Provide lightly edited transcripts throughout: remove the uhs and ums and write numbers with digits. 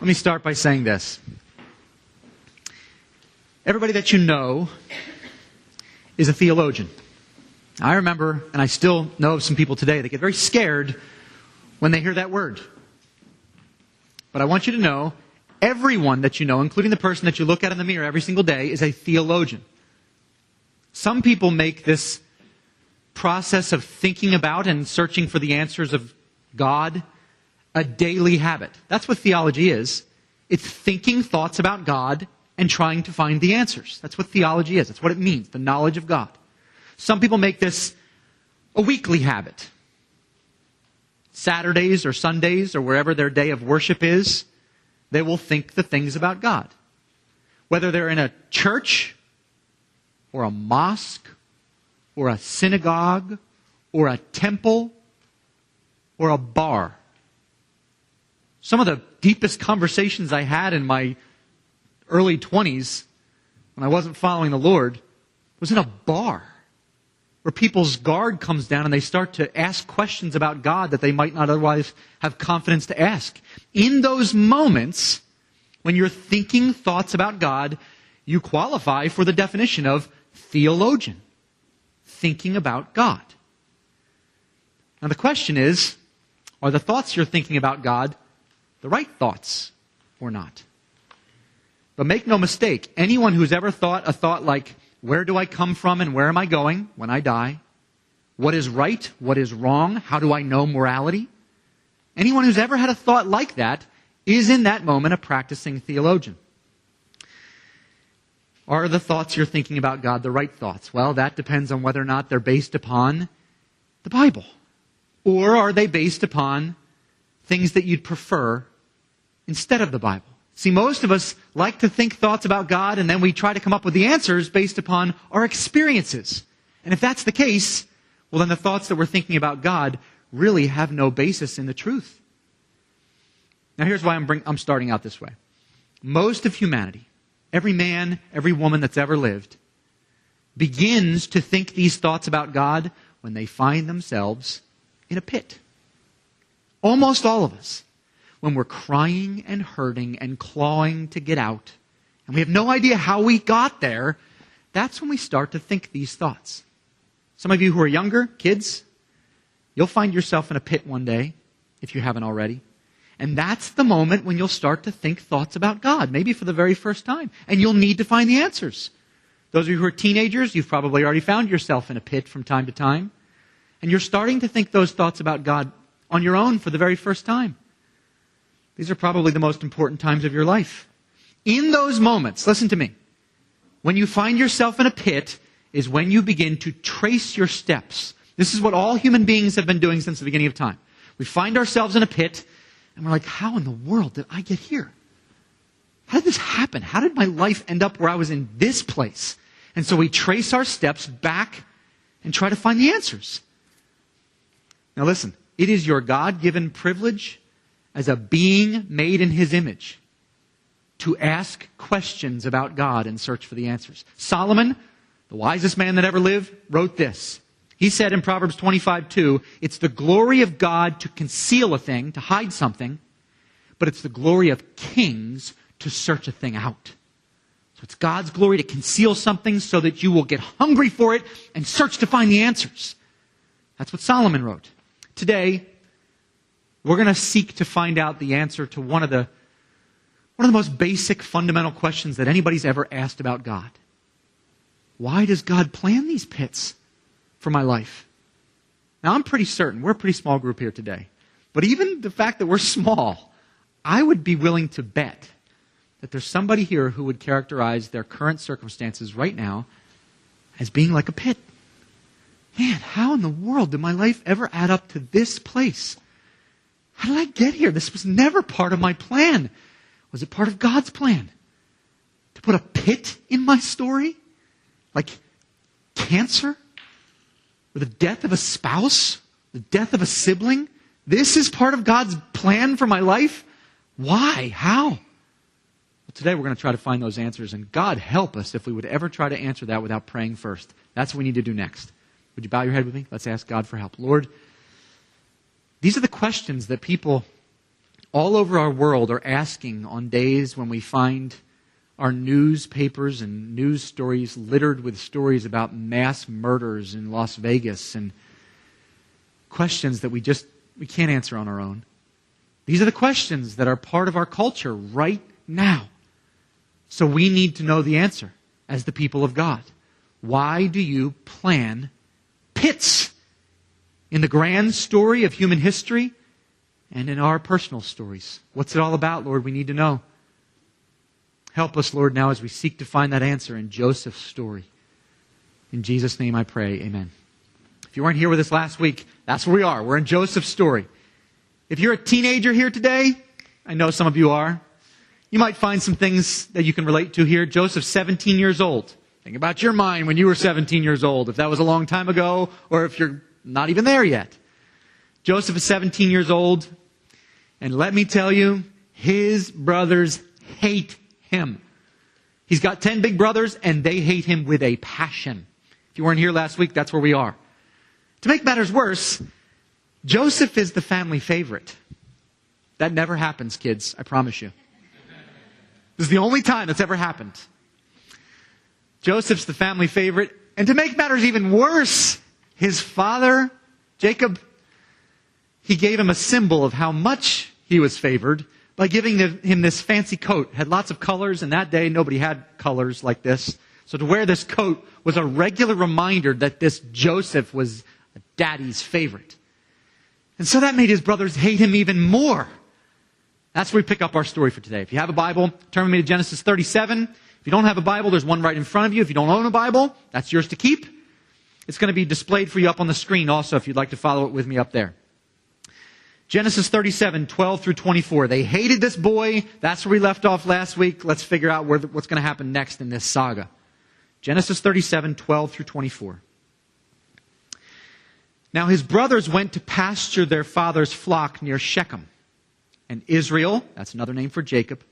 Let me start by saying this. Everybody that you know is a theologian. I remember, and I still know of some people today that get very scared when they hear that word. But I want you to know, everyone that you know, including the person that you look at in the mirror every single day, is a theologian. Some people make this process of thinking about and searching for the answers of God a daily habit. That's what theology is. It's thinking thoughts about God and trying to find the answers. That's what theology is. That's what it means, the knowledge of God. Some people make this a weekly habit. Saturdays or Sundays or wherever their day of worship is, they will think the things about God. Whether they're in a church or a mosque or a synagogue or a temple or a bar. Some of the deepest conversations I had in my early 20s when I wasn't following the Lord was in a bar where people's guard comes down and they start to ask questions about God that they might not otherwise have confidence to ask. In those moments, when you're thinking thoughts about God, you qualify for the definition of theologian. Thinking about God. Now the question is, are the thoughts you're thinking about God the right thoughts or not? But make no mistake, anyone who's ever thought a thought like, where do I come from and where am I going when I die? What is right? What is wrong? How do I know morality? Anyone who's ever had a thought like that is in that moment a practicing theologian. Are the thoughts you're thinking about God the right thoughts? Well, that depends on whether or not they're based upon the Bible. Or are they based upon things that you'd prefer instead of the Bible? See, most of us like to think thoughts about God and then we try to come up with the answers based upon our experiences. And if that's the case, well then the thoughts that we're thinking about God really have no basis in the truth. Now here's why I'm starting out this way. Most of humanity, every man, every woman that's ever lived, begins to think these thoughts about God when they find themselves in a pit. Almost all of us. When we're crying and hurting and clawing to get out, and we have no idea how we got there, that's when we start to think these thoughts. Some of you who are younger, kids, you'll find yourself in a pit one day, if you haven't already. And that's the moment when you'll start to think thoughts about God, maybe for the very first time. And you'll need to find the answers. Those of you who are teenagers, you've probably already found yourself in a pit from time to time. And you're starting to think those thoughts about God on your own for the very first time. These are probably the most important times of your life. In those moments, listen to me, when you find yourself in a pit is when you begin to trace your steps. This is what all human beings have been doing since the beginning of time. We find ourselves in a pit and we're like, how in the world did I get here? How did this happen? How did my life end up where I was in this place? And so we trace our steps back and try to find the answers. Now listen, it is your God-given privilege as a being made in His image to ask questions about God and search for the answers. Solomon, the wisest man that ever lived, wrote this. He said in Proverbs 25:2, it's the glory of God to conceal a thing, to hide something, but it's the glory of kings to search a thing out. So it's God's glory to conceal something so that you will get hungry for it and search to find the answers. That's what Solomon wrote. Today, we're going to seek to find out the answer to one of the most basic fundamental questions that anybody's ever asked about God. Why does God plan these pits for my life? Now, I'm pretty certain, we're a pretty small group here today, but even the fact that we're small, I would be willing to bet that there's somebody here who would characterize their current circumstances right now as being like a pit. Man, how in the world did my life ever add up to this place? How did I get here? This was never part of my plan. Was it part of God's plan? To put a pit in my story? Like cancer? Or the death of a spouse? The death of a sibling? This is part of God's plan for my life? Why? How? Well, today we're going to try to find those answers, and God help us if we would ever try to answer that without praying first. That's what we need to do next. Would you bow your head with me? Let's ask God for help. Lord, these are the questions that people all over our world are asking on days when we find our newspapers and news stories littered with stories about mass murders in Las Vegas and questions that we can't answer on our own. These are the questions that are part of our culture right now. So we need to know the answer as the people of God. Why do you plan pits in the grand story of human history and in our personal stories? What's it all about, Lord? We need to know. Help us, Lord, now as we seek to find that answer in Joseph's story. In Jesus' name I pray, amen. If you weren't here with us last week, that's where we are. We're in Joseph's story. If you're a teenager here today, I know some of you are, you might find some things that you can relate to here. Joseph's 17 years old. Think about your mind when you were 17 years old, if that was a long time ago, or if you're not even there yet. Joseph is 17 years old, and let me tell you, his brothers hate him. He's got 10 big brothers, and they hate him with a passion. If you weren't here last week, that's where we are. To make matters worse, Joseph is the family favorite. That never happens, kids, I promise you. This is the only time that's ever happened. Joseph's the family favorite. And to make matters even worse, his father, Jacob, he gave him a symbol of how much he was favored by giving him this fancy coat. It had lots of colors, and that day nobody had colors like this. So to wear this coat was a regular reminder that this Joseph was daddy's favorite. And so that made his brothers hate him even more. That's where we pick up our story for today. If you have a Bible, turn with me to Genesis 37. If you don't have a Bible, there's one right in front of you. If you don't own a Bible, that's yours to keep. It's going to be displayed for you up on the screen also if you'd like to follow it with me up there. Genesis 37, 12 through 24. They hated this boy. That's where we left off last week. Let's figure out what's going to happen next in this saga. Genesis 37, 12 through 24. Now his brothers went to pasture their father's flock near Shechem. And Israel, that's another name for Jacob,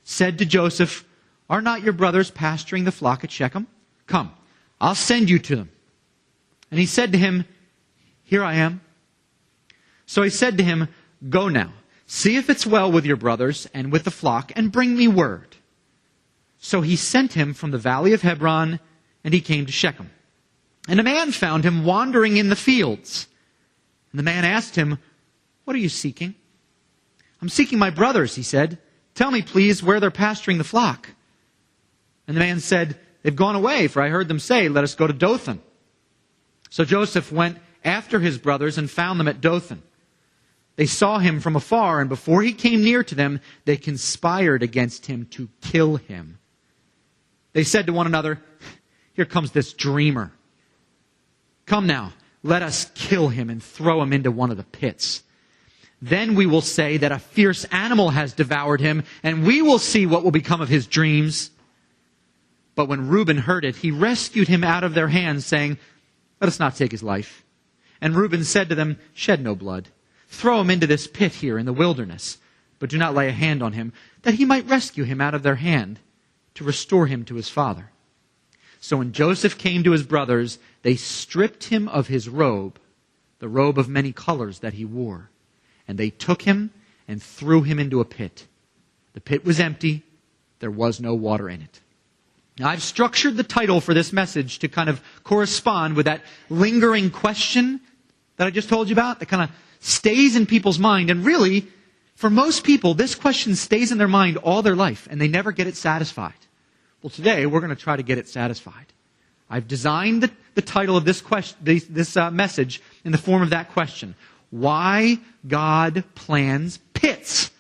said to Joseph, "Are not your brothers pasturing the flock at Shechem? Come, I'll send you to them." And he said to him, "Here I am." So he said to him, "Go now, see if it's well with your brothers and with the flock, and bring me word." So he sent him from the valley of Hebron, and he came to Shechem. And a man found him wandering in the fields. And the man asked him, "What are you seeking?" "I'm seeking my brothers," he said. "Tell me, please, where they're pasturing the flock." And the man said, "They've gone away, for I heard them say, 'Let us go to Dothan.'" So Joseph went after his brothers and found them at Dothan. They saw him from afar, and before he came near to them, they conspired against him to kill him. They said to one another, "Here comes this dreamer. Come now, let us kill him and throw him into one of the pits. Then we will say that a fierce animal has devoured him, and we will see what will become of his dreams." But when Reuben heard it, he rescued him out of their hands, saying, "Let us not take his life." And Reuben said to them, "Shed no blood. Throw him into this pit here in the wilderness, but do not lay a hand on him, that he might rescue him out of their hand, to restore him to his father." So when Joseph came to his brothers, they stripped him of his robe, the robe of many colors that he wore. And they took him and threw him into a pit. The pit was empty. There was no water in it. Now, I've structured the title for this message to kind of correspond with that lingering question that I just told you about, that kind of stays in people's mind. And really, for most people, this question stays in their mind all their life, and they never get it satisfied. Well, today, we're going to try to get it satisfied. I've designed the title of this message in the form of that question. Why God plans pits.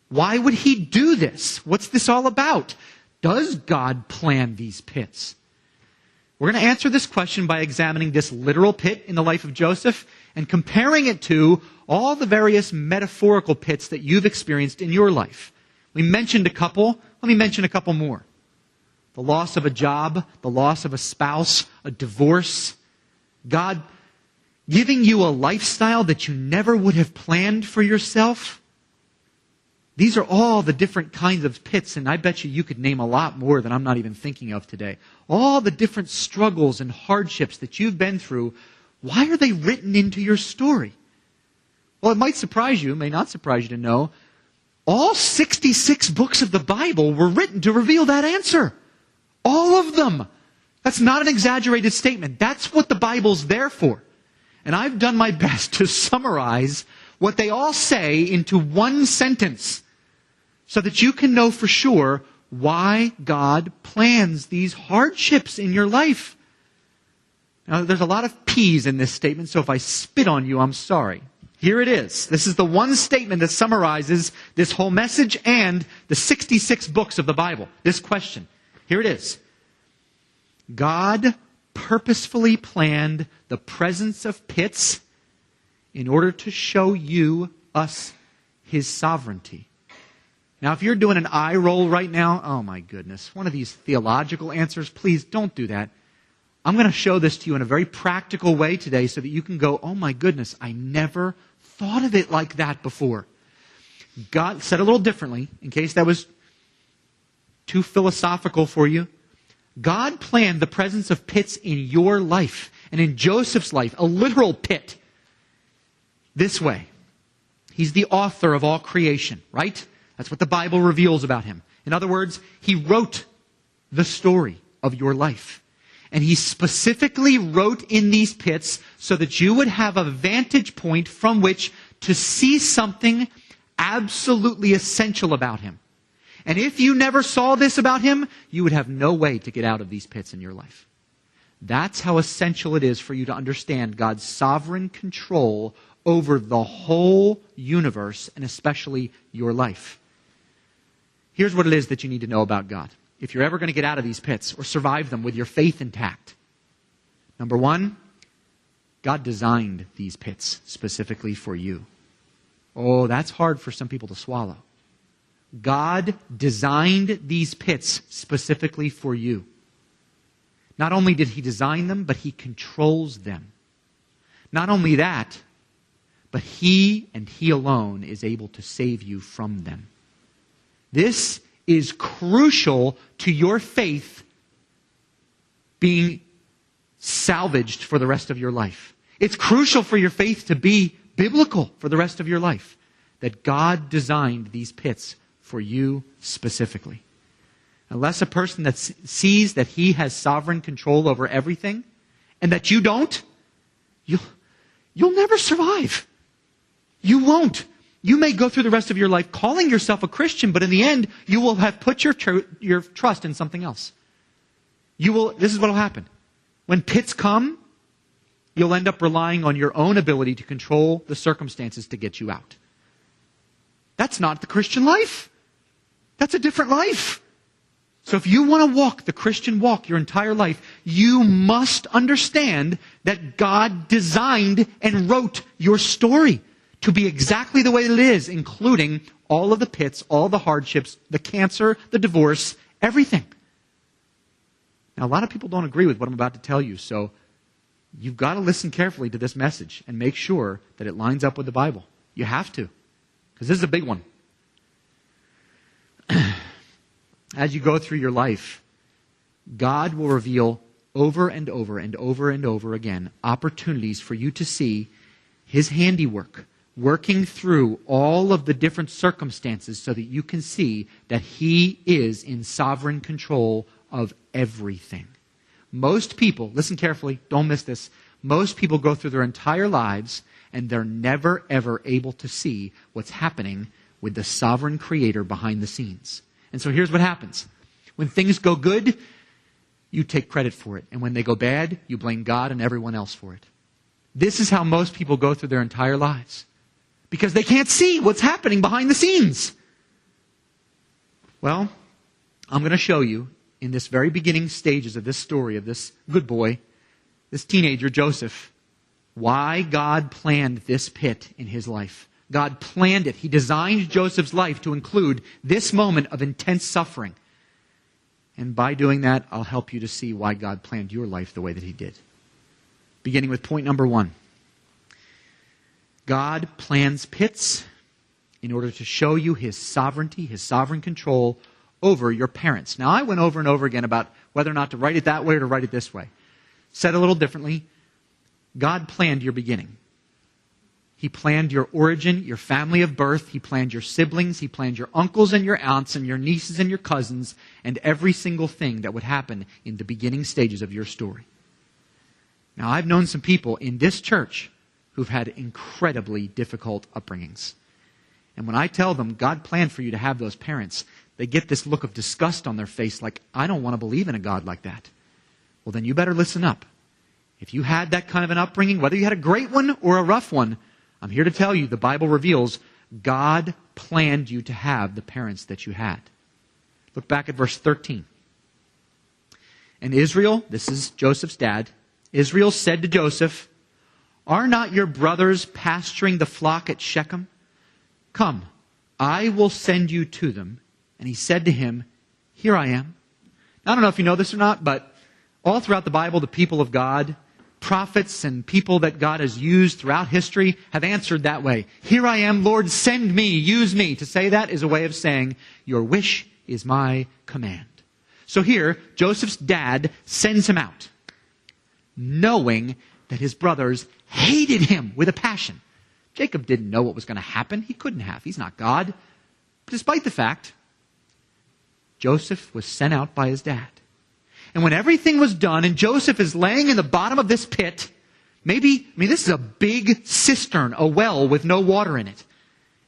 Why would he do this? What's this all about? Does God plan these pits? We're going to answer this question by examining this literal pit in the life of Joseph and comparing it to all the various metaphorical pits that you've experienced in your life. We mentioned a couple. Let me mention a couple more. The loss of a job, the loss of a spouse, a divorce. God giving you a lifestyle that you never would have planned for yourself. These are all the different kinds of pits, and I bet you could name a lot more that I'm not even thinking of today. All the different struggles and hardships that you've been through, why are they written into your story? Well, it might surprise you, it may not surprise you to know, All 66 books of the Bible were written to reveal that answer. All of them. That's not an exaggerated statement. That's what the Bible's there for. And I've done my best to summarize what they all say into one sentence so that you can know for sure why God plans these hardships in your life. Now, there's a lot of P's in this statement, so if I spit on you, I'm sorry. Here it is. This is the one statement that summarizes this whole message and the 66 books of the Bible. This question. Here it is. God purposefully planned the presence of pits in order to show us, His sovereignty. Now, if you're doing an eye roll right now, oh my goodness, one of these theological answers, please don't do that. I'm going to show this to you in a very practical way today so that you can go, oh my goodness, I never thought of it like that before. God said a little differently, in case that was too philosophical for you. God planned the presence of pits in your life and in Joseph's life, a literal pit, this way. He's the author of all creation, right? That's what the Bible reveals about him. In other words, he wrote the story of your life. And he specifically wrote in these pits so that you would have a vantage point from which to see something absolutely essential about him. And if you never saw this about him, you would have no way to get out of these pits in your life. That's how essential it is for you to understand God's sovereign control over the whole universe and especially your life. Here's what it is that you need to know about God. If you're ever going to get out of these pits or survive them with your faith intact. Number one, God designed these pits specifically for you. Oh, that's hard for some people to swallow. God designed these pits specifically for you. Not only did He design them, but He controls them. Not only that, but He and He alone is able to save you from them. This is crucial to your faith being salvaged for the rest of your life. It's crucial for your faith to be biblical for the rest of your life. That God designed these pits for you specifically. Unless a person that sees that he has sovereign control over everything and that you don't, you'll never survive. You won't. You may go through the rest of your life calling yourself a Christian, but in the end, you will have put your trust in something else. This is what will happen. When pits come, you'll end up relying on your own ability to control the circumstances to get you out. That's not the Christian life. That's a different life. So if you want to walk the Christian walk your entire life, you must understand that God designed and wrote your story to be exactly the way that it is, including all of the pits, all the hardships, the cancer, the divorce, everything. Now, a lot of people don't agree with what I'm about to tell you, so you've got to listen carefully to this message and make sure that it lines up with the Bible. You have to, because this is a big one. As you go through your life, God will reveal over and over and over and over again opportunities for you to see His handiwork, working through all of the different circumstances so that you can see that He is in sovereign control of everything. Most people, listen carefully, don't miss this, most people go through their entire lives and they're never ever able to see what's happening with the sovereign Creator behind the scenes. And so here's what happens. When things go good, you take credit for it. And when they go bad, you blame God and everyone else for it. This is how most people go through their entire lives. Because they can't see what's happening behind the scenes. Well, I'm going to show you in this very beginning stages of this story of this good boy, this teenager, Joseph, why God planned this pit in his life. God planned it. He designed Joseph's life to include this moment of intense suffering. And by doing that, I'll help you to see why God planned your life the way that He did. Beginning with point number 1. God plans pits in order to show you His sovereignty, His sovereign control over your parents. Now, I went over and over again about whether or not to write it that way or to write it this way. Said a little differently, God planned your beginning. He planned your origin, your family of birth. He planned your siblings. He planned your uncles and your aunts and your nieces and your cousins and every single thing that would happen in the beginning stages of your story. Now, I've known some people in this church who've had incredibly difficult upbringings. And when I tell them God planned for you to have those parents, they get this look of disgust on their face like, I don't want to believe in a God like that. Well, then you better listen up. If you had that kind of an upbringing, whether you had a great one or a rough one, I'm here to tell you, the Bible reveals God planned you to have the parents that you had. Look back at verse 13. And Israel, this is Joseph's dad, Israel said to Joseph, are not your brothers pasturing the flock at Shechem? Come, I will send you to them. And he said to him, here I am. Now, I don't know if you know this or not, but all throughout the Bible, the people of God, prophets and people that God has used throughout history have answered that way. Here I am, Lord, send me, use me. To say that is a way of saying, your wish is my command. So here, Joseph's dad sends him out, knowing that his brothers hated him with a passion. Jacob didn't know what was going to happen. He couldn't have. He's not God. But despite the fact, Joseph was sent out by his dad. And when everything was done and Joseph is laying in the bottom of this pit, this is a big cistern, a well with no water in it.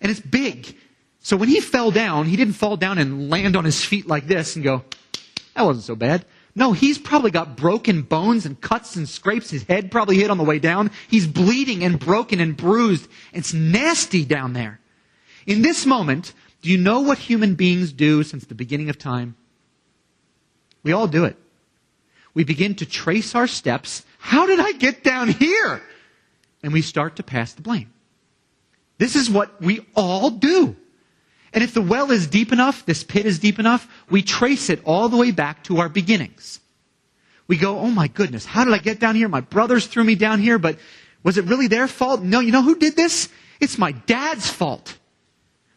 And it's big. So when he fell down, he didn't fall down and land on his feet like this and go, that wasn't so bad. No, he's probably got broken bones and cuts and scrapes. His head probably hit on the way down. He's bleeding and broken and bruised. It's nasty down there. In this moment, do you know what human beings do since the beginning of time? We all do it. We begin to trace our steps. How did I get down here? And we start to pass the blame. This is what we all do. And if the well is deep enough, this pit is deep enough, we trace it all the way back to our beginnings. We go, oh my goodness, how did I get down here? My brothers threw me down here, but was it really their fault? No, you know who did this? It's my dad's fault.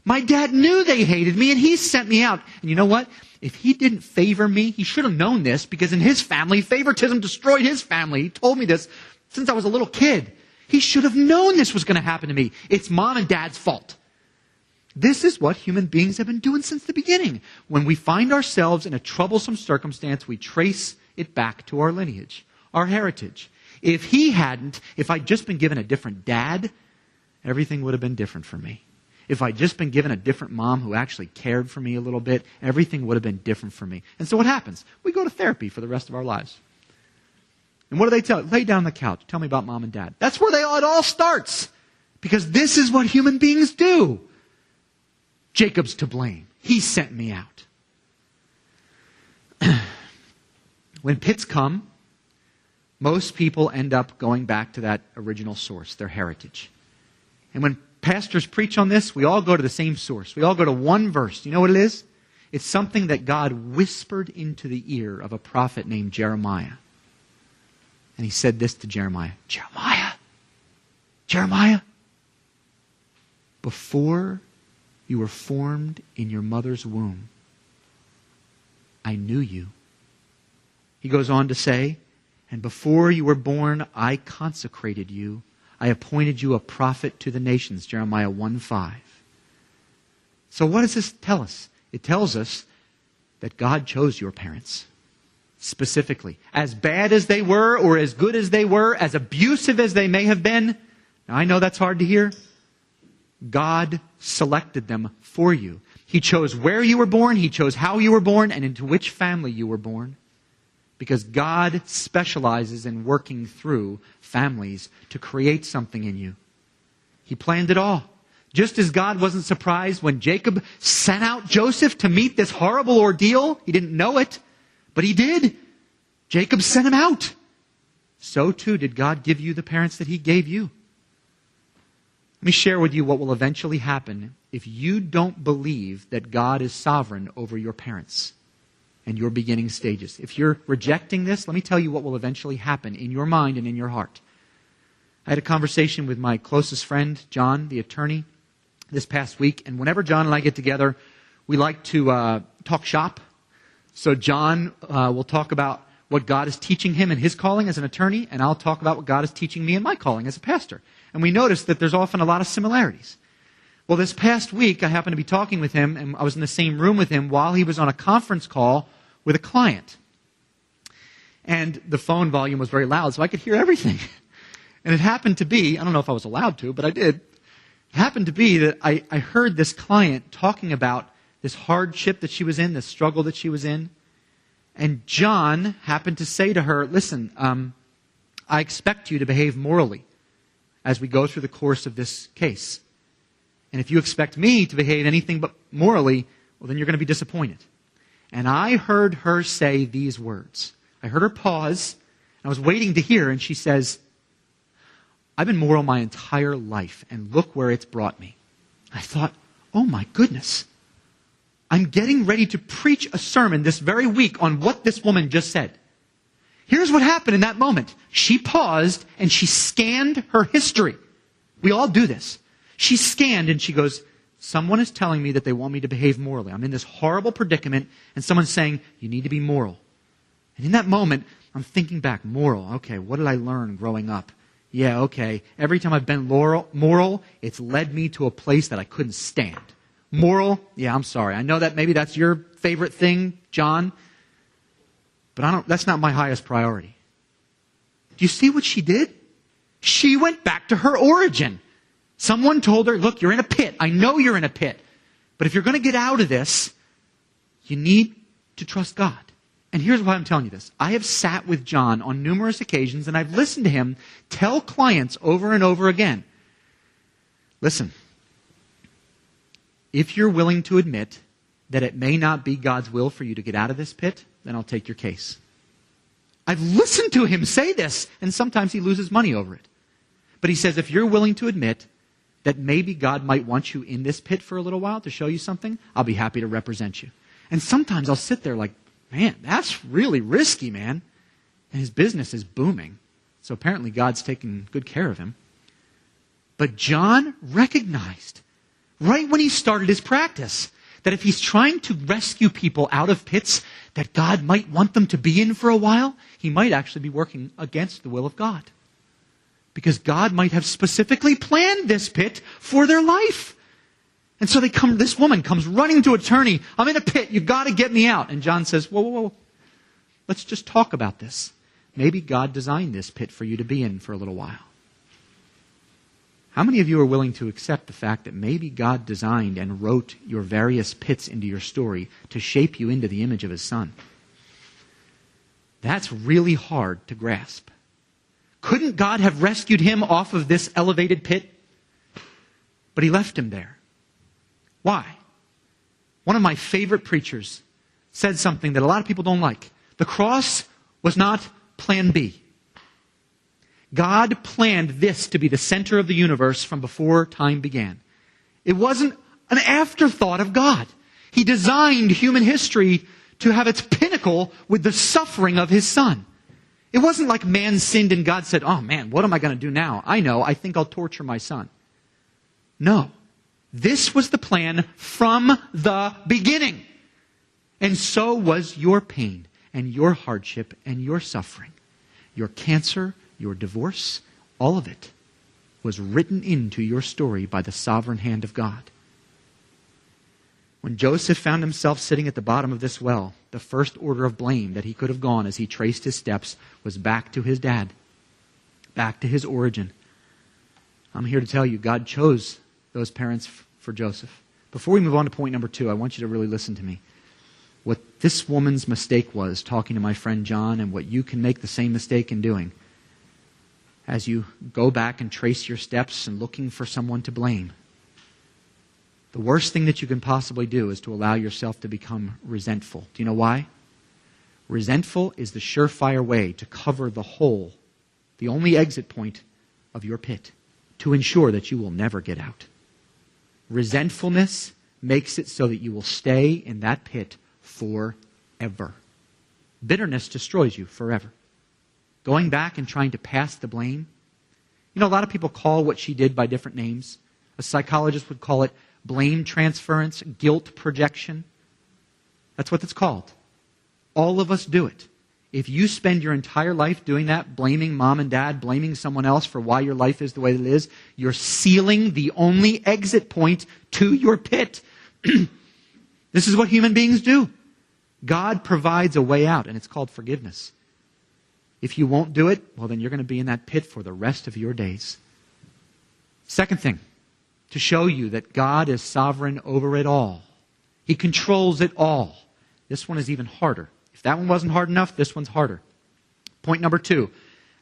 My dad knew they hated me and he sent me out. And you know what? If he didn't favor me, he should have known this because in his family, favoritism destroyed his family. He told me this since I was a little kid. He should have known this was going to happen to me. It's mom and dad's fault. This is what human beings have been doing since the beginning. When we find ourselves in a troublesome circumstance, we trace it back to our lineage, our heritage. If I'd just been given a different dad, everything would have been different for me. If I'd just been given a different mom who actually cared for me a little bit, everything would have been different for me. And so what happens? We go to therapy for the rest of our lives. And what do they tell you? Lay down on the couch. Tell me about mom and dad. That's where it all starts. Because this is what human beings do. Jacob's to blame. He sent me out. When pits come, most people end up going back to that original source, their heritage. And when pastors preach on this, we all go to the same source. We all go to one verse. You know what it is? It's something that God whispered into the ear of a prophet named Jeremiah. And he said this to Jeremiah. Jeremiah, before you were formed in your mother's womb, I knew you. He goes on to say, and before you were born, I consecrated you. I appointed you a prophet to the nations, Jeremiah 1:5. So what does this tell us? It tells us that God chose your parents specifically. As bad as they were, or as good as they were, as abusive as they may have been. Now I know that's hard to hear. God selected them for you. He chose where you were born, He chose how you were born, and into which family you were born. Because God specializes in working through families to create something in you. He planned it all. Just as God wasn't surprised when Jacob sent out Joseph to meet this horrible ordeal. He didn't know it, but he did. Jacob sent him out. So too did God give you the parents that He gave you. Let me share with you what will eventually happen if you don't believe that God is sovereign over your parents and your beginning stages. If you're rejecting this, let me tell you what will eventually happen in your mind and in your heart. I had a conversation with my closest friend, John, the attorney, this past week. And whenever John and I get together, we like to talk shop. So John will talk about what God is teaching him in his calling as an attorney, and I'll talk about what God is teaching me in my calling as a pastor. And we notice that there's often a lot of similarities. Well, this past week, I happened to be talking with him, and I was in the same room with him while he was on a conference call with a client. And the phone volume was very loud, so I could hear everything. And it happened to be, I don't know if I was allowed to, but I did. It happened to be that I heard this client talking about this hardship that she was in, this struggle that she was in. And John happened to say to her, listen, I expect you to behave morally as we go through the course of this case. And if you expect me to behave anything but morally, well, then you're going to be disappointed. And I heard her say these words. I heard her pause. I was waiting to hear, and she says, I've been moral my entire life, and look where it's brought me. I thought, oh my goodness. I'm getting ready to preach a sermon this very week on what this woman just said. Here's what happened in that moment. She paused and she scanned her history. We all do this. She scanned and she goes, someone is telling me that they want me to behave morally. I'm in this horrible predicament and someone's saying, you need to be moral. And in that moment, I'm thinking back, moral. Okay, what did I learn growing up? Yeah, okay. Every time I've been moral, it's led me to a place that I couldn't stand. Moral, yeah, I'm sorry. I know that maybe that's your favorite thing, John, but that's not my highest priority. Do you see what she did? She went back to her origin. Someone told her, look, you're in a pit. I know you're in a pit. But if you're going to get out of this, you need to trust God. And here's why I'm telling you this. I have sat with John on numerous occasions, and I've listened to him tell clients over and over again, listen, if you're willing to admit that it may not be God's will for you to get out of this pit, then I'll take your case. I've listened to him say this, and sometimes he loses money over it. But he says, if you're willing to admit that maybe God might want you in this pit for a little while to show you something, I'll be happy to represent you. And sometimes I'll sit there like, man, that's really risky, man. And his business is booming. So apparently God's taking good care of him. But John recognized, right when he started his practice, that if he's trying to rescue people out of pits that God might want them to be in for a while, he might actually be working against the will of God. Because God might have specifically planned this pit for their life. And so this woman comes running to attorney. I'm in a pit. You've got to get me out. And John says, whoa. Let's just talk about this. Maybe God designed this pit for you to be in for a little while. How many of you are willing to accept the fact that maybe God designed and wrote your various pits into your story to shape you into the image of His Son? That's really hard to grasp. Couldn't God have rescued him off of this elevated pit? But He left him there. Why? One of my favorite preachers said something that a lot of people don't like. The cross was not plan B. God planned this to be the center of the universe from before time began. It wasn't an afterthought of God. He designed human history to have its pinnacle with the suffering of His Son. It wasn't like man sinned and God said, oh man, what am I going to do now? I think I'll torture my son. No. This was the plan from the beginning. And so was your pain and your hardship and your suffering. Your cancer, your divorce, all of it was written into your story by the sovereign hand of God. When Joseph found himself sitting at the bottom of this well, the first order of blame that he could have gone as he traced his steps was back to his dad, back to his origin. I'm here to tell you, God chose those parents for Joseph. Before we move on to point number 2, I want you to really listen to me. What this woman's mistake was, talking to my friend John, and what you can make the same mistake in doing, as you go back and trace your steps and looking for someone to blame. The worst thing that you can possibly do is to allow yourself to become resentful. Do you know why? Resentful is the surefire way to cover the hole, the only exit point of your pit, to ensure that you will never get out. Resentfulness makes it so that you will stay in that pit forever. Bitterness destroys you forever. Going back and trying to pass the blame. You know, a lot of people call what she did by different names. A psychologist would call it blame transference, guilt projection. That's what it's called. All of us do it. If you spend your entire life doing that, blaming mom and dad, blaming someone else for why your life is the way it is, you're sealing the only exit point to your pit. This is what human beings do. God provides a way out, and it's called forgiveness. If you won't do it, well, then you're going to be in that pit for the rest of your days. Second thing, to show you that God is sovereign over it all. He controls it all. This one is even harder. If that one wasn't hard enough, this one's harder. Point number 2.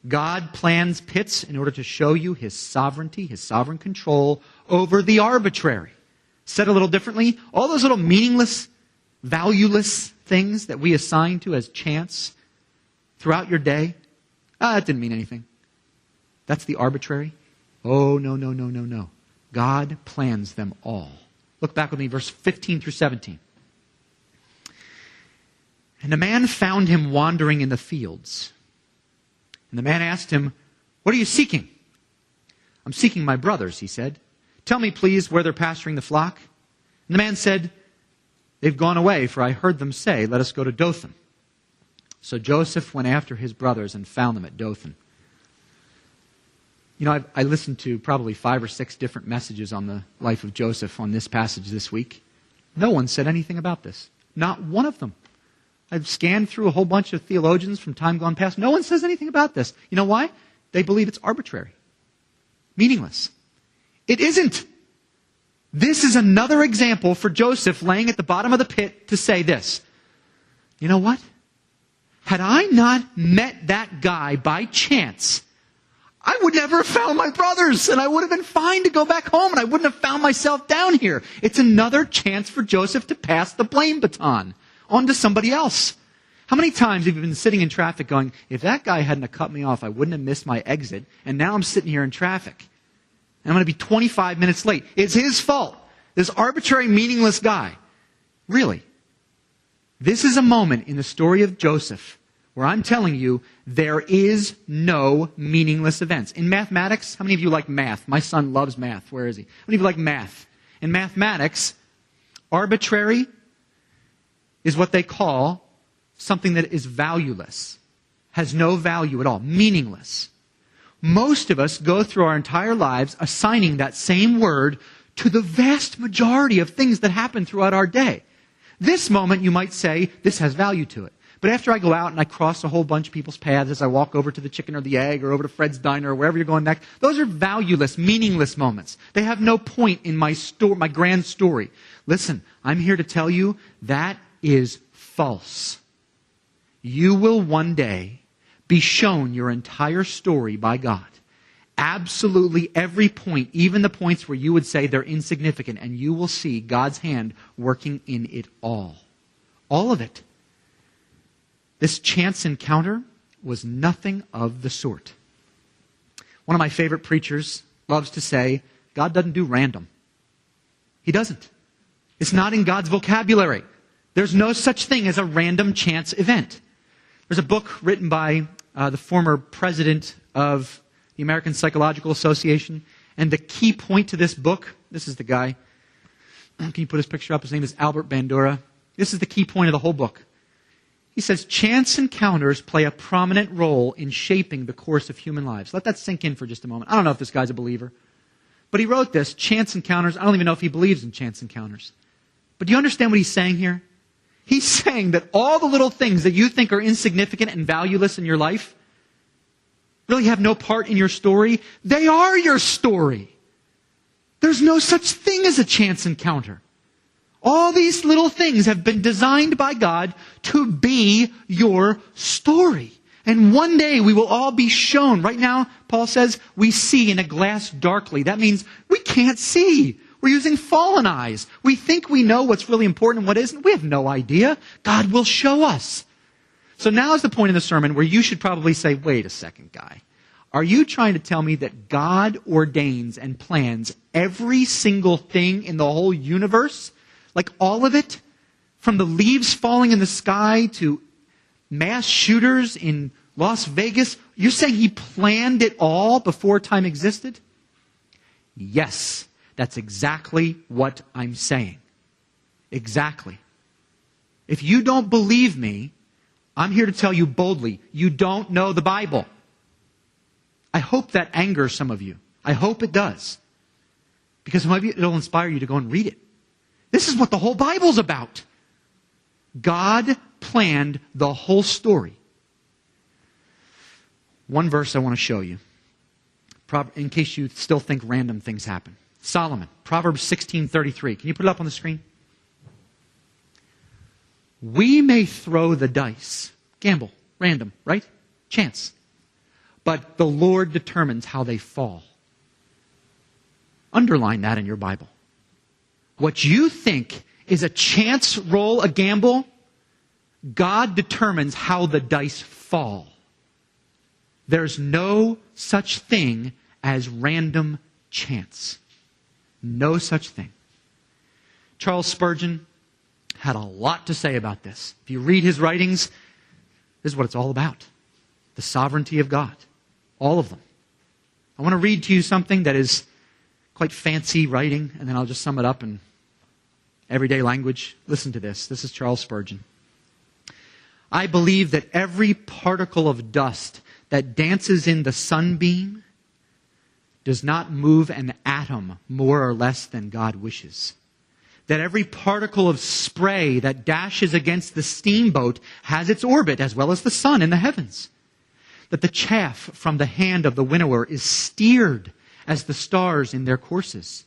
God plans pits in order to show you His sovereignty, His sovereign control over the arbitrary. Said a little differently, all those little meaningless, valueless things that we assign to as chance throughout your day, that didn't mean anything. That's the arbitrary. Oh, no. God plans them all. Look back with me, verse 15 through 17. And a man found him wandering in the fields. And the man asked him, "What are you seeking?" "I'm seeking my brothers," he said. "Tell me, please, where they're pasturing the flock." And the man said, "They've gone away, for I heard them say, 'Let us go to Dothan.'" So Joseph went after his brothers and found them at Dothan. You know, I listened to probably 5 or 6 different messages on the life of Joseph on this passage this week. No one said anything about this. Not one of them. I've scanned through a whole bunch of theologians from time gone past. No one says anything about this. You know why? They believe it's arbitrary. Meaningless. It isn't. This is another example for Joseph laying at the bottom of the pit to say this. You know what? Had I not met that guy by chance, I would never have found my brothers, and I would have been fine to go back home, and I wouldn't have found myself down here. It's another chance for Joseph to pass the blame baton on to somebody else. How many times have you been sitting in traffic going, if that guy hadn't have cut me off, I wouldn't have missed my exit, and now I'm sitting here in traffic. And I'm going to be 25 minutes late. It's his fault. This arbitrary, meaningless guy. Really. This is a moment in the story of Joseph where I'm telling you there is no meaningless events. In mathematics, how many of you like math? My son loves math. Where is he? How many of you like math? In mathematics, arbitrary is what they call something that is valueless, has no value at all, meaningless. Most of us go through our entire lives assigning that same word to the vast majority of things that happen throughout our day. This moment, you might say, this has value to it. But after I go out and I cross a whole bunch of people's paths as I walk over to the chicken or the egg or over to Fred's Diner or wherever you're going next, those are valueless, meaningless moments. They have no point in my grand story. Listen, I'm here to tell you that is false. You will one day be shown your entire story by God. Absolutely every point, even the points where you would say they're insignificant, and you will see God's hand working in it all. All of it. This chance encounter was nothing of the sort. One of my favorite preachers loves to say, God doesn't do random. He doesn't. It's not in God's vocabulary. There's no such thing as a random chance event. There's a book written by the former president of the American Psychological Association, and the key point to this book, this is the guy. Can you put his picture up? His name is Albert Bandura. This is the key point of the whole book. He says, chance encounters play a prominent role in shaping the course of human lives. Let that sink in for just a moment. I don't know if this guy's a believer. But he wrote this, chance encounters. I don't even know if he believes in chance encounters. But do you understand what he's saying here? He's saying that all the little things that you think are insignificant and valueless in your life really have no part in your story. They are your story. There's no such thing as a chance encounter. All these little things have been designed by God to be your story. And one day we will all be shown. Right now, Paul says, we see in a glass darkly. That means we can't see. We're using fallen eyes. We think we know what's really important and what isn't. We have no idea. God will show us. So now is the point in the sermon where you should probably say, wait a second, guy. Are you trying to tell me that God ordains and plans every single thing in the whole universe? Like all of it? From the leaves falling in the sky to mass shooters in Las Vegas? You're saying He planned it all before time existed? Yes, that's exactly what I'm saying. Exactly. If you don't believe me, I'm here to tell you boldly, you don't know the Bible. I hope that angers some of you. I hope it does. Because maybe it'll inspire you to go and read it. This is what the whole Bible's about. God planned the whole story. One verse I want to show you, in case you still think random things happen. Solomon, Proverbs 16:33. Can you put it up on the screen? We may throw the dice. Gamble. Random, right? Chance. But the Lord determines how they fall. Underline that in your Bible. What you think is a chance roll, a gamble, God determines how the dice fall. There's no such thing as random chance. No such thing. Charles Spurgeon had a lot to say about this. If you read his writings, this is what it's all about. The sovereignty of God. All of them. I want to read to you something that is quite fancy writing, and then I'll just sum it up in everyday language. Listen to this. This is Charles Spurgeon. I believe that every particle of dust that dances in the sunbeam does not move an atom more or less than God wishes. That every particle of spray that dashes against the steamboat has its orbit as well as the sun in the heavens. That the chaff from the hand of the winnower is steered as the stars in their courses.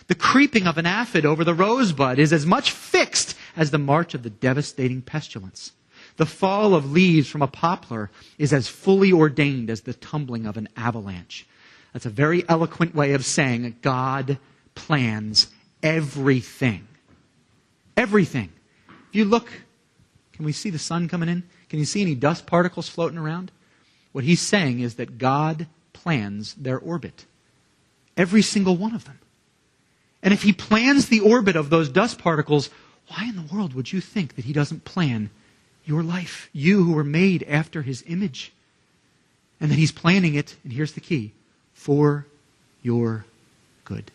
The creeping of an aphid over the rosebud is as much fixed as the march of the devastating pestilence. The fall of leaves from a poplar is as fully ordained as the tumbling of an avalanche. That's a very eloquent way of saying that God plans everything. Everything. If you look, can we see the sun coming in? Can you see any dust particles floating around? What he's saying is that God plans their orbit. Every single one of them. And if he plans the orbit of those dust particles, why in the world would you think that he doesn't plan your life? You who were made after his image. And that he's planning it, and here's the key, for your good.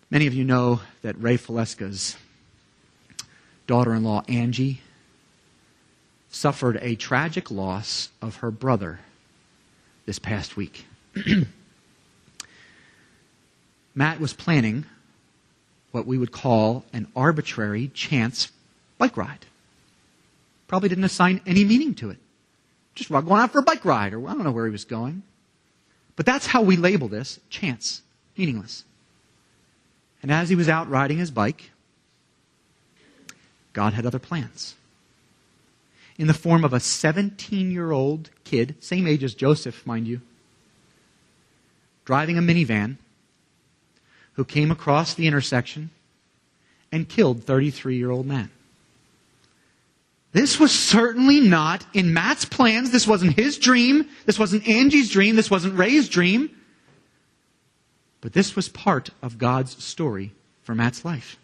Many of you know that Ray Faleska's daughter-in-law, Angie, suffered a tragic loss of her brother this past week. Matt was planning what we would call an arbitrary chance bike ride. Probably didn't assign any meaning to it. Just going out for a bike ride, or I don't know where he was going. But that's how we label this, chance, meaningless. And as he was out riding his bike, God had other plans. In the form of a 17-year-old kid, same age as Joseph, mind you, driving a minivan, who came across the intersection and killed 33-year-old man. This was certainly not in Matt's plans. This wasn't his dream. This wasn't Angie's dream. This wasn't Ray's dream. But this was part of God's story for Matt's life.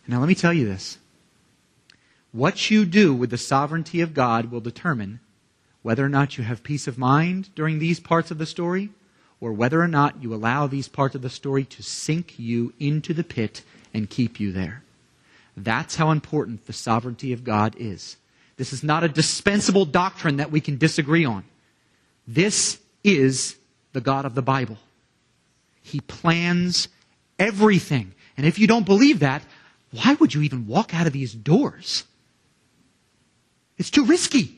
Now let me tell you this. What you do with the sovereignty of God will determine whether or not you have peace of mind during these parts of the story, or whether or not you allow these parts of the story to sink you into the pit and keep you there. That's how important the sovereignty of God is. This is not a dispensable doctrine that we can disagree on. This is the God of the Bible. He plans everything. And if you don't believe that, why would you even walk out of these doors? It's too risky.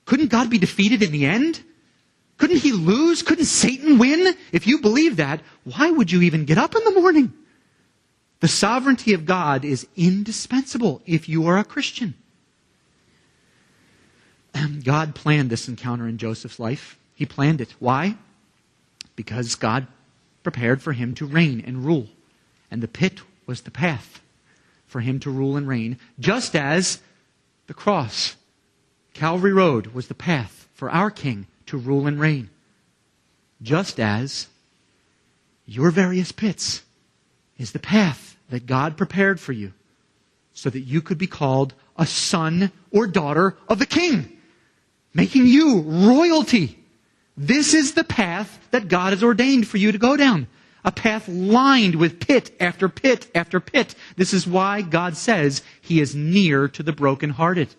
Couldn't God be defeated in the end? Couldn't he lose? Couldn't Satan win? If you believe that, why would you even get up in the morning? The sovereignty of God is indispensable if you are a Christian. God planned this encounter in Joseph's life. He planned it. Why? Because God prepared for him to reign and rule. And the pit was the path for him to rule and reign, just as the cross, Calvary Road, was the path for our King to rule and reign. Just as your various pits is the path that God prepared for you so that you could be called a son or daughter of the King, making you royalty. This is the path that God has ordained for you to go down. A path lined with pit after pit after pit. This is why God says He is near to the brokenhearted.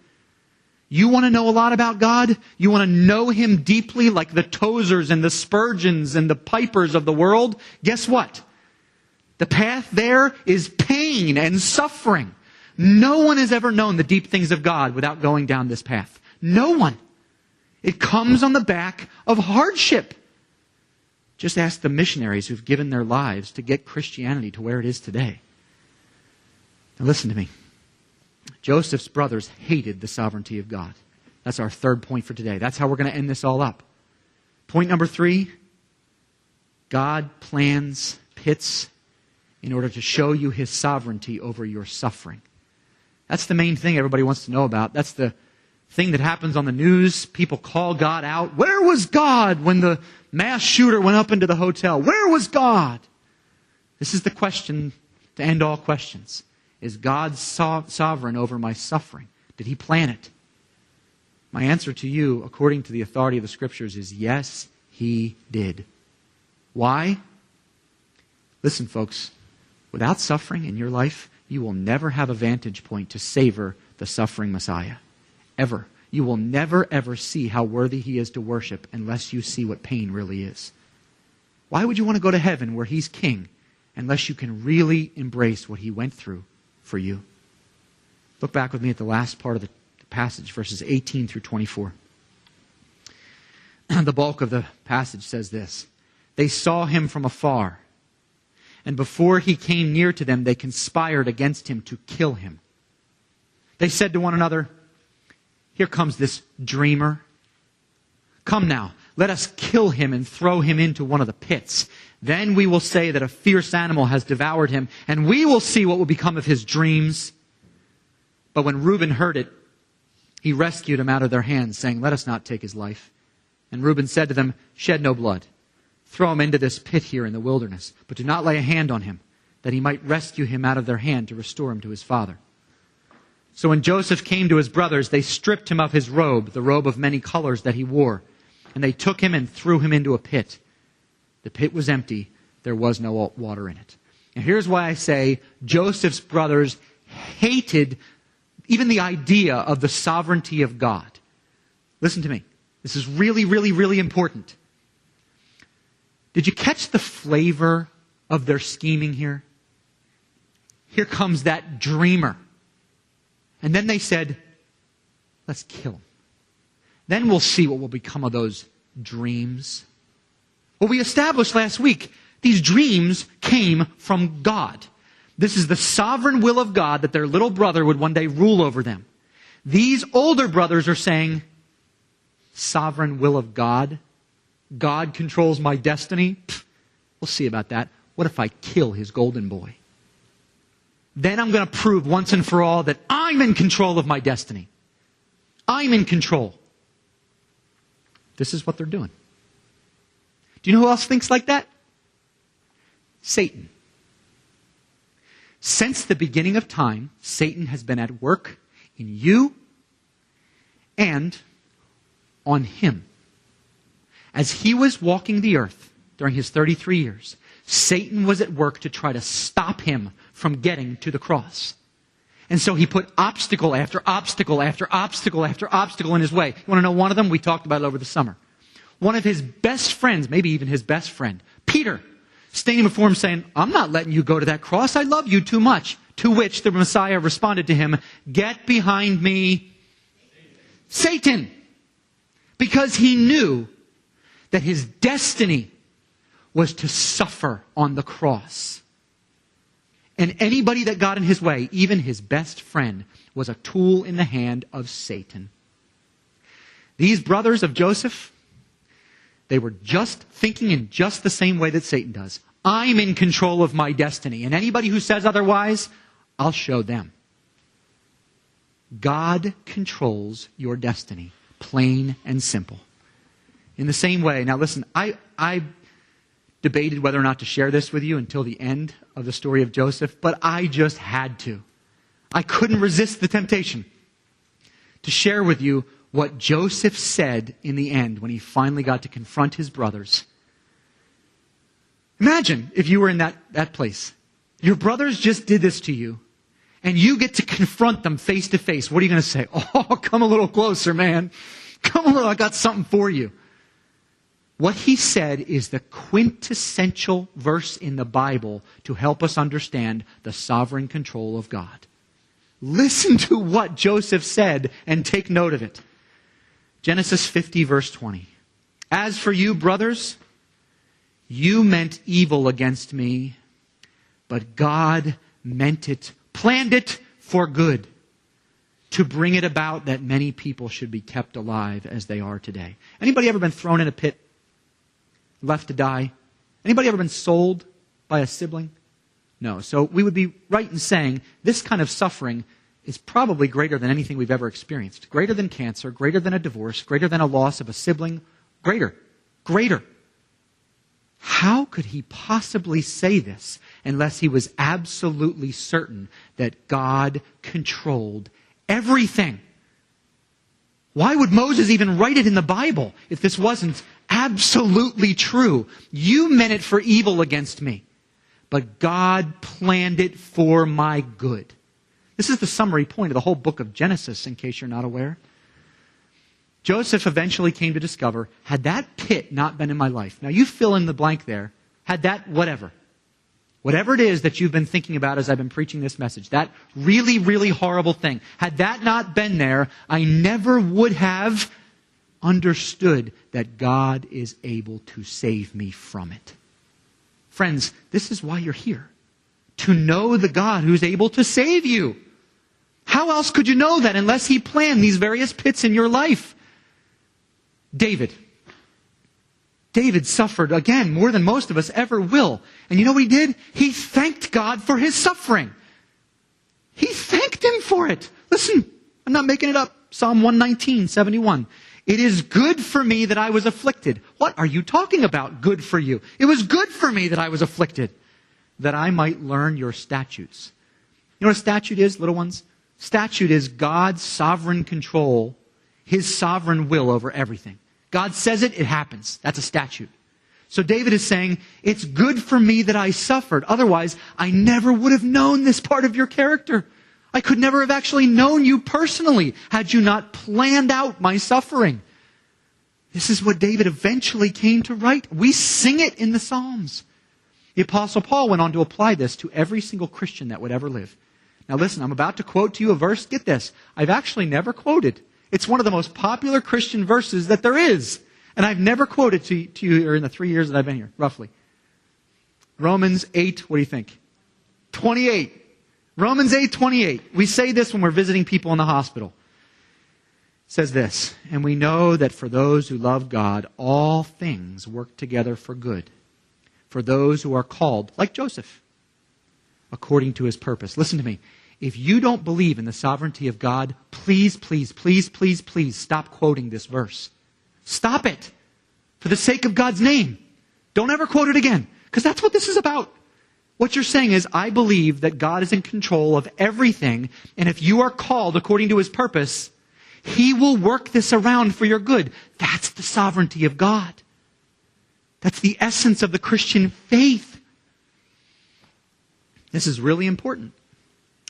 You want to know a lot about God? You want to know Him deeply like the Tozers and the Spurgeons and the Pipers of the world? Guess what? The path there is pain and suffering. No one has ever known the deep things of God without going down this path. No one. It comes on the back of hardship. Just ask the missionaries who've given their lives to get Christianity to where it is today. Now listen to me. Joseph's brothers hated the sovereignty of God. That's our third point for today. That's how we're going to end this all up. Point number 3, God plans pits in order to show you His sovereignty over your suffering. That's the main thing everybody wants to know about. That's the thing that happens on the news. People call God out. Where was God when the mass shooter went up into the hotel? Where was God? This is the question to end all questions. Is God sovereign over my suffering? Did He plan it? My answer to you, according to the authority of the Scriptures, is yes, He did. Why? Listen, folks, without suffering in your life, you will never have a vantage point to savor the suffering Messiah. Ever. You will never, ever see how worthy He is to worship unless you see what pain really is. Why would you want to go to heaven where He's King unless you can really embrace what He went through for you? Look back with me at the last part of the passage, verses 18 through 24. The bulk of the passage says this. They saw Him from afar, and before He came near to them, they conspired against Him to kill Him. They said to one another, here comes this dreamer. Come now, let us kill him and throw him into one of the pits. Then we will say that a fierce animal has devoured him, and we will see what will become of his dreams. But when Reuben heard it, he rescued him out of their hands, saying, let us not take his life. And Reuben said to them, shed no blood. Throw him into this pit here in the wilderness, but do not lay a hand on him, that he might rescue him out of their hand to restore him to his father. So when Joseph came to his brothers, they stripped him of his robe, the robe of many colors that he wore, and they took him and threw him into a pit. The pit was empty. There was no water in it. And here's why I say Joseph's brothers hated even the idea of the sovereignty of God. Listen to me. This is really, really, really important. Did you catch the flavor of their scheming here? Here comes that dreamer. And then they said, let's kill him. Then we'll see what will become of those dreams. Well, we established last week, these dreams came from God. This is the sovereign will of God that their little brother would one day rule over them. These older brothers are saying, sovereign will of God? God controls my destiny? Pfft, we'll see about that. What if I kill his golden boy? Then I'm going to prove once and for all that I'm in control of my destiny. I'm in control. This is what they're doing. Do you know who else thinks like that? Satan. Since the beginning of time, Satan has been at work in you and on him. As he was walking the earth during his 33 years, Satan was at work to try to stop him from getting to the cross. And so he put obstacle after obstacle after obstacle after obstacle in his way. You want to know one of them? We talked about it over the summer. One of his best friends, maybe even his best friend, Peter, standing before him saying, I'm not letting you go to that cross. I love you too much. To which the Messiah responded to him, get behind me, Satan. Because he knew that his destiny was to suffer on the cross. And anybody that got in his way, even his best friend, was a tool in the hand of Satan. These brothers of Joseph, they were just thinking in just the same way that Satan does. I'm in control of my destiny. And anybody who says otherwise, I'll show them. God controls your destiny, plain and simple. In the same way, now listen, I debated whether or not to share this with you until the end of the story of Joseph, but I just had to. I couldn't resist the temptation to share with you what Joseph said in the end when he finally got to confront his brothers. Imagine if you were in that place. Your brothers just did this to you, and you get to confront them face to face. What are you going to say? Oh, come a little closer, man. Come a little, I got something for you. What he said is the quintessential verse in the Bible to help us understand the sovereign control of God. Listen to what Joseph said and take note of it. Genesis 50, verse 20. As for you, brothers, you meant evil against me, but God meant it, planned it for good, to bring it about that many people should be kept alive as they are today. Anybody ever been thrown in a pit, left to die? Anybody ever been sold by a sibling? No. So we would be right in saying this kind of suffering is probably greater than anything we've ever experienced. Greater than cancer, greater than a divorce, greater than a loss of a sibling. Greater. How could he possibly say this unless he was absolutely certain that God controlled everything? Why would Moses even write it in the Bible if this wasn't absolutely true? You meant it for evil against me, but God planned it for my good. This is the summary point of the whole book of Genesis, in case you're not aware. Joseph eventually came to discover, had that pit not been in my life, now you fill in the blank there, had that whatever it is that you've been thinking about as I've been preaching this message, that really, really horrible thing, had that not been there, I never would have understood that God is able to save me from it. Friends, this is why you're here. To know the God who's able to save you. How else could you know that unless he planned these various pits in your life? David suffered, again, more than most of us ever will. And you know what he did? He thanked God for his suffering. He thanked him for it. Listen, I'm not making it up. Psalm 119:71. It is good for me that I was afflicted. What are you talking about, good for you? It was good for me that I was afflicted, that I might learn your statutes. You know what a statute is, little ones? Statute is God's sovereign control, his sovereign will over everything. God says it, it happens. That's a statute. So David is saying, it's good for me that I suffered. Otherwise, I never would have known this part of your character. I could never have actually known you personally had you not planned out my suffering. This is what David eventually came to write. We sing it in the Psalms. The Apostle Paul went on to apply this to every single Christian that would ever live. Now listen, I'm about to quote to you a verse. Get this. I've actually never quoted. It's one of the most popular Christian verses that there is. And I've never quoted to you in the 3 years that I've been here, roughly. Romans 8, what do you think? 28. Romans 8:28. We say this when we're visiting people in the hospital. It says this, and we know that for those who love God, all things work together for good. For those who are called, like Joseph, according to his purpose. Listen to me. If you don't believe in the sovereignty of God, please, please, please, please, please stop quoting this verse. Stop it. For the sake of God's name. Don't ever quote it again. Because that's what this is about. What you're saying is, I believe that God is in control of everything, and if you are called according to his purpose, he will work this around for your good. That's the sovereignty of God. That's the essence of the Christian faith. This is really important.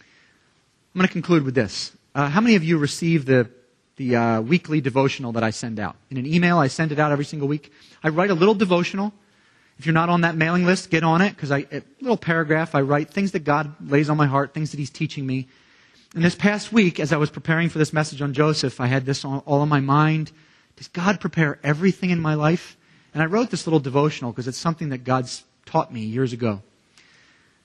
I'm going to conclude with this. How many of you receive the weekly devotional that I send out? In an email, I send it out every single week. I write a little devotional. If you're not on that mailing list, get on it, because a little paragraph I write, things that God lays on my heart, things that he's teaching me. And this past week, as I was preparing for this message on Joseph, I had this all on my mind. Does God prepare everything in my life? And I wrote this little devotional because it's something that God's taught me years ago.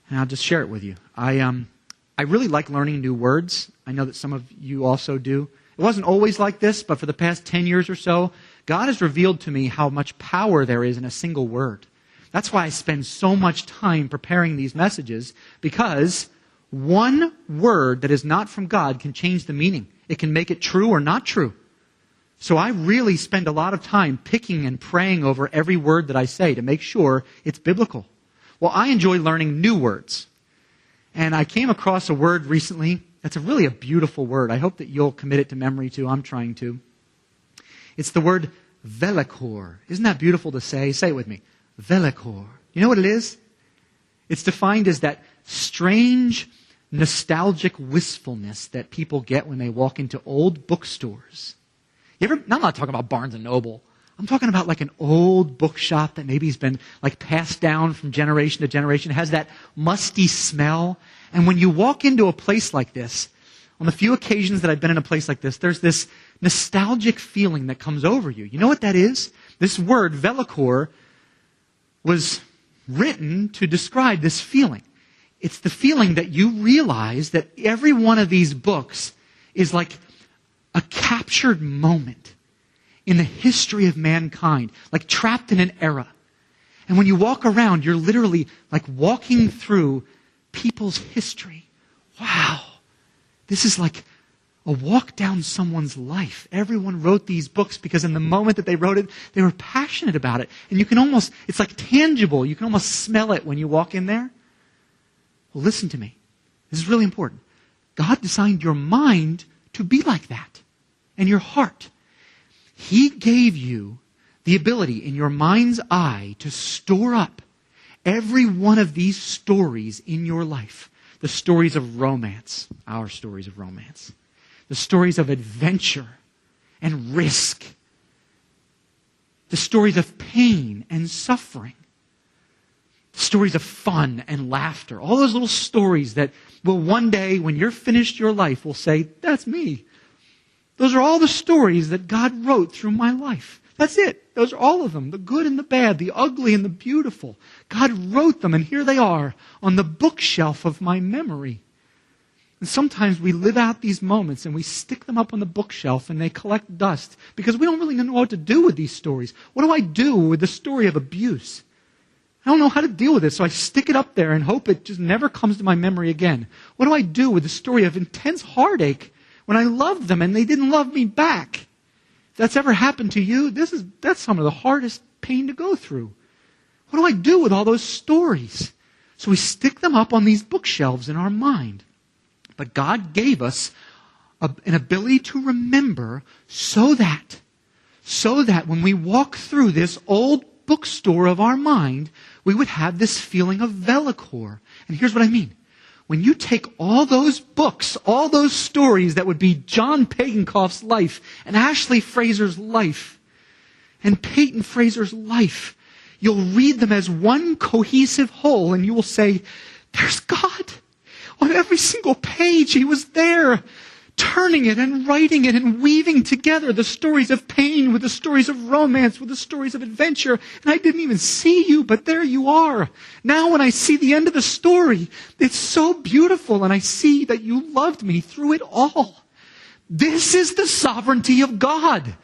And I'll just share it with you. I really like learning new words. I know that some of you also do. It wasn't always like this, but for the past 10 years or so, God has revealed to me how much power there is in a single word. That's why I spend so much time preparing these messages, because one word that is not from God can change the meaning. It can make it true or not true. So I really spend a lot of time picking and praying over every word that I say to make sure it's biblical. Well, I enjoy learning new words. And I came across a word recently that's really a beautiful word. I hope that you'll commit it to memory too. I'm trying to. It's the word velekor. Isn't that beautiful to say? Say it with me. Velekor. You know what it is? It's defined as that strange, nostalgic wistfulness that people get when they walk into old bookstores. I'm not talking about Barnes & Noble. I'm talking about like an old bookshop that maybe has been like passed down from generation to generation. It has that musty smell. And when you walk into a place like this, on the few occasions that I've been in a place like this, there's this nostalgic feeling that comes over you. You know what that is? This word, velikor, was written to describe this feeling. It's the feeling that you realize that every one of these books is like a captured moment in the history of mankind, like trapped in an era. And when you walk around, you're literally like walking through people's history. Wow. This is like a walk down someone's life. Everyone wrote these books because in the moment that they wrote it, they were passionate about it. And you can almost, it's like tangible. You can almost smell it when you walk in there. Well, listen to me. This is really important. God designed your mind to be like that. And your heart. He gave you the ability in your mind's eye to store up every one of these stories in your life. The stories of romance, our stories of romance. The stories of adventure and risk. The stories of pain and suffering. The stories of fun and laughter. All those little stories that will one day, when you're finished your life, will say, that's me. Those are all the stories that God wrote through my life. That's it. Those are all of them. The good and the bad, the ugly and the beautiful. God wrote them, and here they are on the bookshelf of my memory. And sometimes we live out these moments and we stick them up on the bookshelf and they collect dust because we don't really know what to do with these stories. What do I do with the story of abuse? I don't know how to deal with it, so I stick it up there and hope it just never comes to my memory again. What do I do with the story of intense heartache when I loved them and they didn't love me back? If that's ever happened to you, that's some of the hardest pain to go through. What do I do with all those stories? So we stick them up on these bookshelves in our mind. But God gave us an ability to remember so that when we walk through this old bookstore of our mind, we would have this feeling of velikor. And here's what I mean. When you take all those books, all those stories that would be John Pagenkopf's life and Ashley Fraser's life and Peyton Fraser's life, you'll read them as one cohesive whole and you will say, there's God. On every single page, He was there, turning it and writing it and weaving together the stories of pain with the stories of romance, with the stories of adventure. And I didn't even see you, but there you are. Now when I see the end of the story, it's so beautiful and I see that you loved me through it all. This is the sovereignty of God.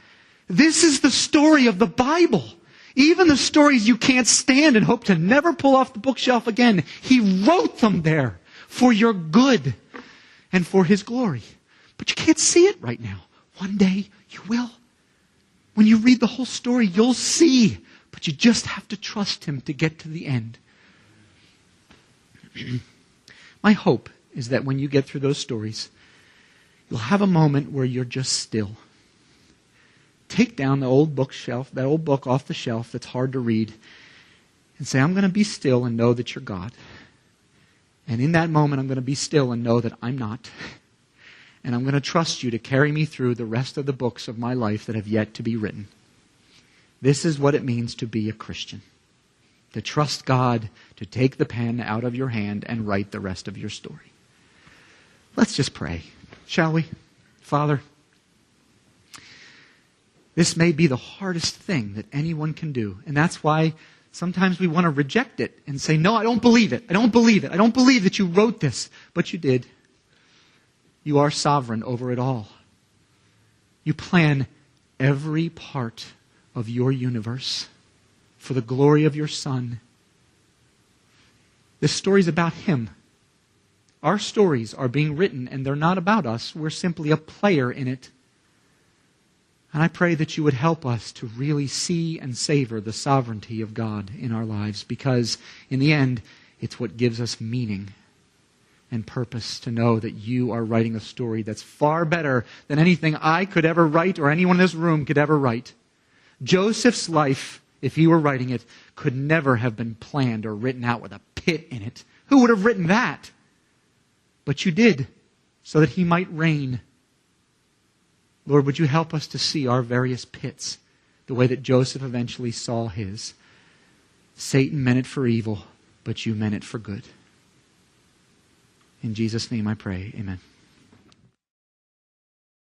This is the story of the Bible. Even the stories you can't stand and hope to never pull off the bookshelf again, He wrote them there for your good and for His glory. But you can't see it right now. One day you will. When you read the whole story, you'll see. But you just have to trust Him to get to the end. My hope is that when you get through those stories, you'll have a moment where you're just still. Take down the old bookshelf, that old book off the shelf that's hard to read, and say, I'm going to be still and know that you're God. And in that moment, I'm going to be still and know that I'm not. And I'm going to trust you to carry me through the rest of the books of my life that have yet to be written. This is what it means to be a Christian. To trust God to take the pen out of your hand and write the rest of your story. Let's just pray, shall we? Father, this may be the hardest thing that anyone can do. And that's why sometimes we want to reject it and say, no, I don't believe it. I don't believe it. I don't believe that you wrote this. But you did. You are sovereign over it all. You plan every part of your universe for the glory of your Son. This story's about Him. Our stories are being written and they're not about us. We're simply a player in it. And I pray that you would help us to really see and savor the sovereignty of God in our lives, because in the end, it's what gives us meaning and purpose to know that you are writing a story that's far better than anything I could ever write or anyone in this room could ever write. Joseph's life if he were writing it, could never have been planned or written out with a pit in it. Who would have written that? But you did, so that he might reign. Lord, would you help us to see our various pits the way that Joseph eventually saw his? Satan meant it for evil, but you meant it for good. In Jesus' name I pray, amen.